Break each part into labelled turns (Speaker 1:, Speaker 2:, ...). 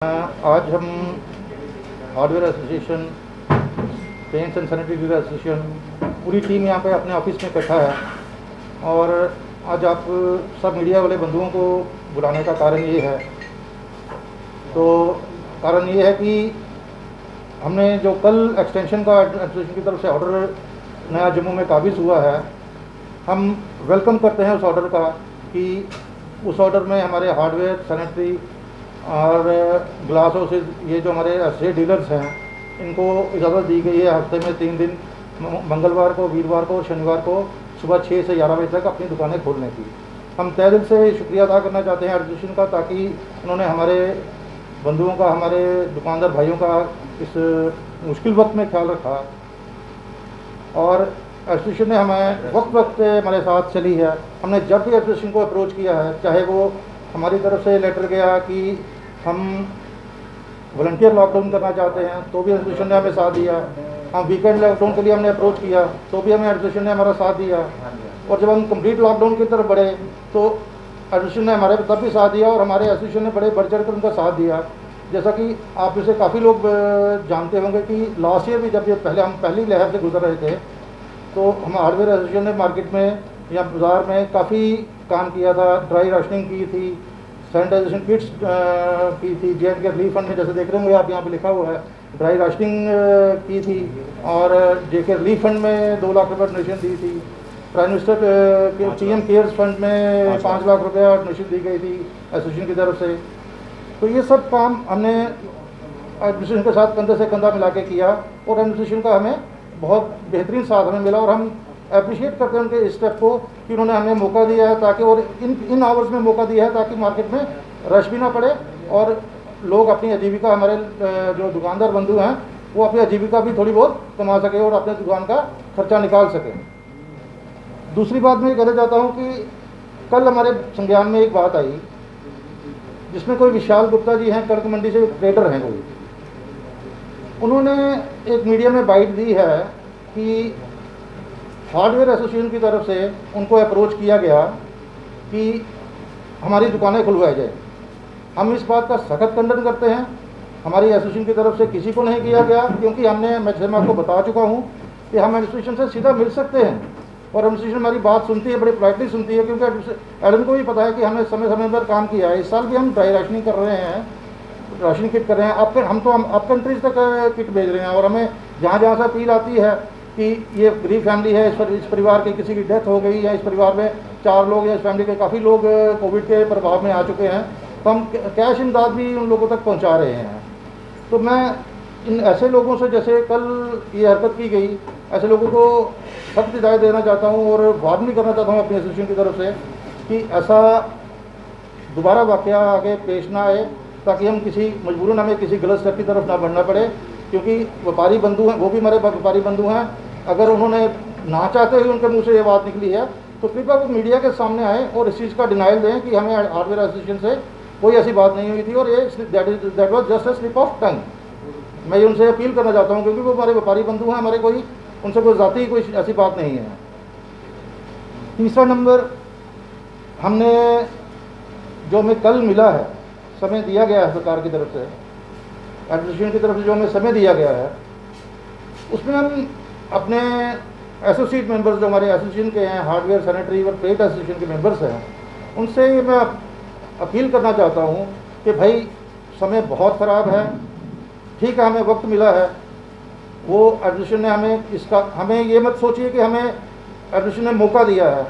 Speaker 1: आज हम hardware association, paints and sanitary ware association पूरी टीम यहाँ पे अपने ऑफिस में इकट्ठा है और आज आप सब मीडिया वाले बंधुओं को बुलाने का कारण ये है। तो कारण ये है कि हमने जो कल एक्सटेंशन का एसोसिएशन की तरफ से ऑर्डर नया जम्मू में काबिज हुआ है, हम वेलकम करते हैं उस ऑर्डर का कि उस ऑर्डर में हमारे हार्डवेयर, सैनिटरी और ग्लास हाउसेज, ये जो हमारे एसोसिएट डीलर्स हैं, इनको इजाज़त दी गई है हफ्ते में 3 दिन, मंगलवार को, वीरवार को और शनिवार को सुबह 6 से 11 बजे तक अपनी दुकानें खोलने की। हम तहे दिल से शुक्रिया अदा करना चाहते हैं एसोसिएशन का, ताकि उन्होंने हमारे बंधुओं का, हमारे दुकानदार भाइयों का इस मुश्किल वक्त में ख्याल रखा और एसोसिएशन ने हमें वक्त वक्त हमारे साथ चली है। हमने जब भी एसोसिएशन को अप्रोच किया है, चाहे वो हमारी तरफ से लेटर गया कि हम वॉलंटियर लॉकडाउन करना चाहते हैं, तो भी एसोसिएशन ने हमें साथ दिया। हम वीकेंड लॉकडाउन के लिए हमने अप्रोच किया, तो भी हमें एसोसिएशन ने हमारा साथ दिया। और जब हम कंप्लीट लॉकडाउन की तरफ बढ़े तो एसोसिएशन ने हमारे तब भी साथ दिया और हमारे एसोसिएशन ने बड़े बढ़ चढ़ कर उनका साथ दिया। जैसा कि आप इसे काफ़ी लोग जानते होंगे कि लास्ट ईयर भी जब हम पहली लहर से गुजर रहे थे, तो हम हार्डवेयर एसोसिएशन ने मार्केट में या बाज़ार में काफ़ी काम किया था। ड्राई राशनिंग की थी, सैनिटाइजेशन किट्स की थी, JNK रिलीफ फंड में जैसे देख रहे होंगे आप, यहाँ पे लिखा हुआ है ड्राई राशनिंग की थी, और JK रिलीफ फंड में 2 लाख रुपये डोनेशन दी थी। प्राइम मिनिस्टर के PM केयर्स फंड में 5 लाख रुपये डोनेशन दी गई थी एसोसिएशन की तरफ से। तो ये सब काम हमने एडमिनिस्ट्रेशन के साथ कंधे से कंधा मिला के किया और एडमिनिस्ट्रेशन का हमें बहुत बेहतरीन साथ हमें मिला और हम अप्रिशिएट करते हैं उनके इस स्टेप को कि उन्होंने हमें मौका दिया है, ताकि और इन आवर्स में मौका दिया है ताकि मार्केट में रश भी ना पड़े और लोग अपनी आजीविका, हमारे जो दुकानदार बंधु हैं, वो अपनी आजीविका भी थोड़ी बहुत कमा सके और अपने दुकान का खर्चा निकाल सकें। दूसरी बात मैं ये कहना चाहता हूँ कि कल हमारे संज्ञान में एक बात आई जिसमें कोई विशाल गुप्ता जी हैं, कड़क मंडी से ट्रेडर हैं कोई, उन्होंने एक मीडिया में बाइट दी है कि हार्डवेयर एसोसिएशन की तरफ से उनको अप्रोच किया गया कि हमारी दुकानें खुलवाई जाए। हम इस बात का सख्त खंडन करते हैं। हमारी एसोसिएशन की तरफ से किसी को नहीं किया गया, क्योंकि मैं आपको बता चुका हूं कि हम एडमिनिस्ट्रेशन से सीधा मिल सकते हैं और एडमिनिस्ट्रेशन हमारी बात सुनती है, बड़ी पोलाइटली सुनती है, क्योंकि एडमिन को भी पता है कि हमने समय समय पर काम किया है। इस साल भी हम ड्राई राशनिंग कर रहे हैं, राशन किट कर रहे हैं। हम तो अप कंट्रीज तक किट भेज रहे हैं और हमें जहाँ जहाँ से अपील आती है कि ये गरीब फैमिली है, इस परिवार की किसी की डेथ हो गई या इस परिवार में 4 लोग या इस फैमिली के काफ़ी लोग कोविड के प्रभाव में आ चुके हैं, तो हम कैश इमदाद भी उन लोगों तक पहुंचा रहे हैं। तो मैं इन ऐसे लोगों से, जैसे कल ये हरकत की गई, ऐसे लोगों को सख्त हिदायत देना चाहता हूँ और वार्न भी करना चाहता हूँ अपनी एसोसिएशन की तरफ से कि ऐसा दोबारा वाक़या आगे पेश ना आए, ताकि हम मजबूरन हमें किसी गलत स्टेप की तरफ ना बढ़ना पड़े। क्योंकि व्यापारी बंधु हैं, वो भी हमारे व्यापारी बंधु हैं। अगर उन्होंने ना चाहते हुए उनके मुंह से ये बात निकली है, तो कृपया वो मीडिया के सामने आए और इस चीज़ का डिनाइल दें कि हमें हार्डवेयर एसोसिएशन से कोई ऐसी बात नहीं हुई थी और ये that was just a slip of tongue. मैं उनसे अपील करना चाहता हूँ, क्योंकि वो हमारे व्यापारी बंधु हैं, हमारे उनसे कोई ज़ाती कोई ऐसी बात नहीं है। तीसरा नंबर, हमने जो हमें कल मिला है, समय दिया गया है सरकार की तरफ से, एडमिनिस्ट्रेशन की तरफ से जो हमें समय दिया गया है, उसमें हम अपने एसोसिएट मेंबर्स जो हमारे एसोसिएशन के हैं, हार्डवेयर, सैनिटरी और पेट एसोसिएशन के मेंबर्स हैं, उनसे मैं अपील करना चाहता हूं कि भाई समय बहुत ख़राब है, ठीक है, हमें वक्त मिला है। वो एडमिनिस्ट्रेशन ने हमें ये मत सोचिए कि हमें एडमिनिस्ट्रेशन ने मौका दिया है,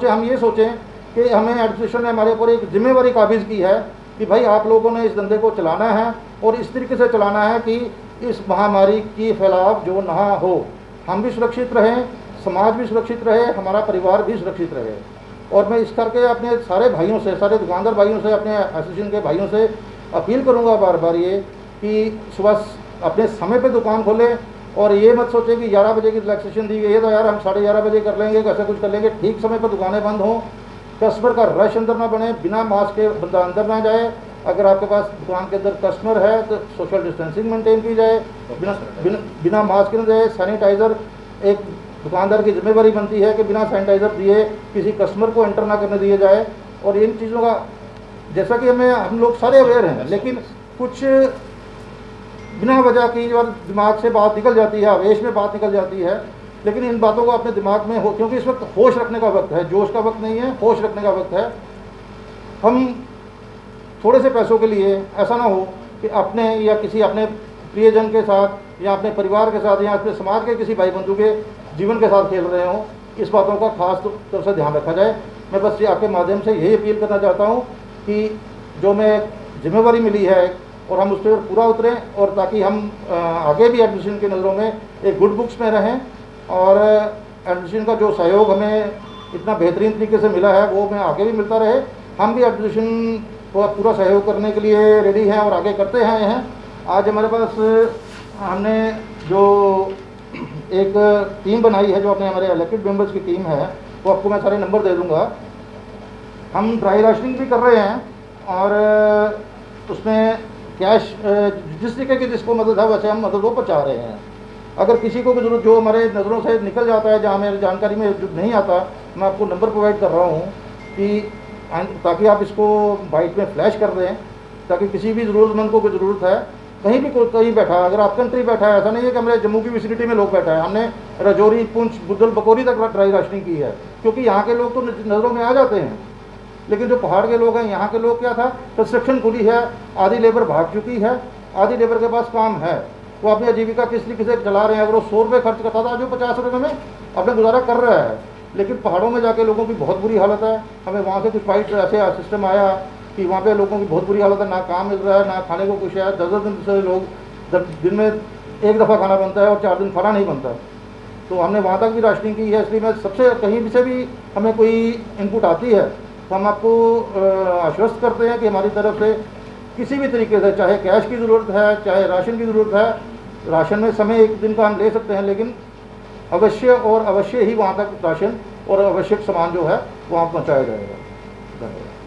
Speaker 1: हम ये सोचें कि हमें एडमिनिस्ट्रेशन ने हमारे ऊपर एक जिम्मेवारी काबिज की है कि भाई आप लोगों ने इस धंधे को चलाना है और इस तरीके से चलाना है कि इस महामारी की फैलाव जो ना हो, हम भी सुरक्षित रहें, समाज भी सुरक्षित रहे, हमारा परिवार भी सुरक्षित रहे। और मैं इस करके अपने सारे भाइयों से, सारे दुकानदार भाइयों से, अपने एसोसिएशन के भाइयों से अपील करूंगा बार बार ये कि सुबह अपने समय पे दुकान खोलें और ये मत सोचें कि 11 बजे की रिलैक्सेशन दी गई है तो यार हम 11:30 बजे कर लेंगे, कैसे कुछ कर लेंगे। ठीक समय पर दुकानें बंद हों, कस्टमर का रश अंदर ना बने, बिना मास्क के बंदा अंदर ना जाए। अगर आपके पास दुकान के अंदर कस्टमर है तो सोशल डिस्टेंसिंग मेंटेन की जाए, बिना मास्क के न जाए। सैनिटाइज़र, एक दुकानदार की जिम्मेवारी बनती है कि बिना सैनिटाइज़र दिए किसी कस्टमर को एंटर ना करने दिए जाए। और इन चीज़ों का, जैसा कि हम लोग सारे अवेयर हैं, लेकिन कुछ बिना वजह की और दिमाग से बात निकल जाती है, आवेश में बात निकल जाती है, लेकिन इन बातों को अपने दिमाग में हो, क्योंकि इस वक्त होश रखने का वक्त है, जोश का वक्त नहीं है, होश रखने का वक्त है। हम थोड़े से पैसों के लिए ऐसा ना हो कि अपने या किसी अपने प्रियजन के साथ या अपने परिवार के साथ या अपने समाज के किसी भाई बंधु के जीवन के साथ खेल रहे हों। इस बातों का खास तौर से ध्यान रखा जाए। मैं बस ये आपके माध्यम से यही अपील करना चाहता हूँ कि जो मैं जिम्मेवारी मिली है और हम उस पर पूरा उतरें, और ताकि हम आगे भी एडमिशन की नज़रों में एक गुड बुक्स में रहें, और एडमिशन का जो सहयोग हमें इतना बेहतरीन तरीके से मिला है वो हमें आगे भी मिलता रहे। हम भी एडमिशन को पूरा सहयोग करने के लिए रेडी हैं और आगे करते हैं। आज हमारे पास हमने जो एक टीम बनाई है, जो अपने हमारे इलेक्टेड मेंबर्स की टीम है, वो आपको मैं सारे नंबर दे दूँगा। हम ड्राई राशनिंग भी कर रहे हैं और उसमें कैश जिस तरीके की जिसको मदद है वैसे हम मदद वो पहुँचा रहे हैं। अगर किसी को भी जरूरत जो हमारे नज़रों से निकल जाता है, जहाँ मेरी जानकारी में जो नहीं आता, मैं आपको नंबर प्रोवाइड कर रहा हूँ कि ताकि आप इसको बाइट में फ्लैश कर दें, ताकि किसी भी ज़रूरतमंद को कोई ज़रूरत है, कहीं भी कहीं बैठा है, अगर आप कंट्री बैठा है, ऐसा नहीं है कि हमारे जम्मू की विसिनिटी में लोग बैठा है, हमने राजौरी, पुंछ, बुद्धल, बकौरी तक ड्राई राशनिंग की है, क्योंकि यहाँ के लोग तो नज़रों में आ जाते हैं। लेकिन जो पहाड़ के लोग हैं, यहाँ के लोग क्या था, कंस्ट्रक्शन खुली है, आधी लेबर भाग चुकी है, आधी लेबर के पास काम है, वो अपनी आजीविका किस तरीके से चला रहे हैं। अगर वो 100 रुपये खर्च करता था, जो 50 रुपये में अपना गुजारा कर रहा है। लेकिन पहाड़ों में जाके लोगों की बहुत बुरी हालत है। हमें वहाँ से कुछ फाइट ऐसे सिस्टम आया कि वहाँ पे लोगों की बहुत बुरी हालत है, ना काम मिल रहा है, ना खाने को कुछ है। 10 दिन से लोग दिन में एक दफ़ा खाना बनता है और 4 दिन खाना नहीं बनता। तो हमने वहाँ तक भी राशनिंग की है। इसलिए मैं सबसे कहीं से भी हमें कोई इनपुट आती है तो हम आपको आश्वस्त करते हैं कि हमारी तरफ से किसी भी तरीके से, चाहे कैश की ज़रूरत है, चाहे राशन की ज़रूरत है, राशन में समय एक दिन का हम ले सकते हैं, लेकिन अवश्य और अवश्य ही वहाँ तक राशन और आवश्यक सामान जो है वहाँ पहुँचाया जाएगा। धन्यवाद।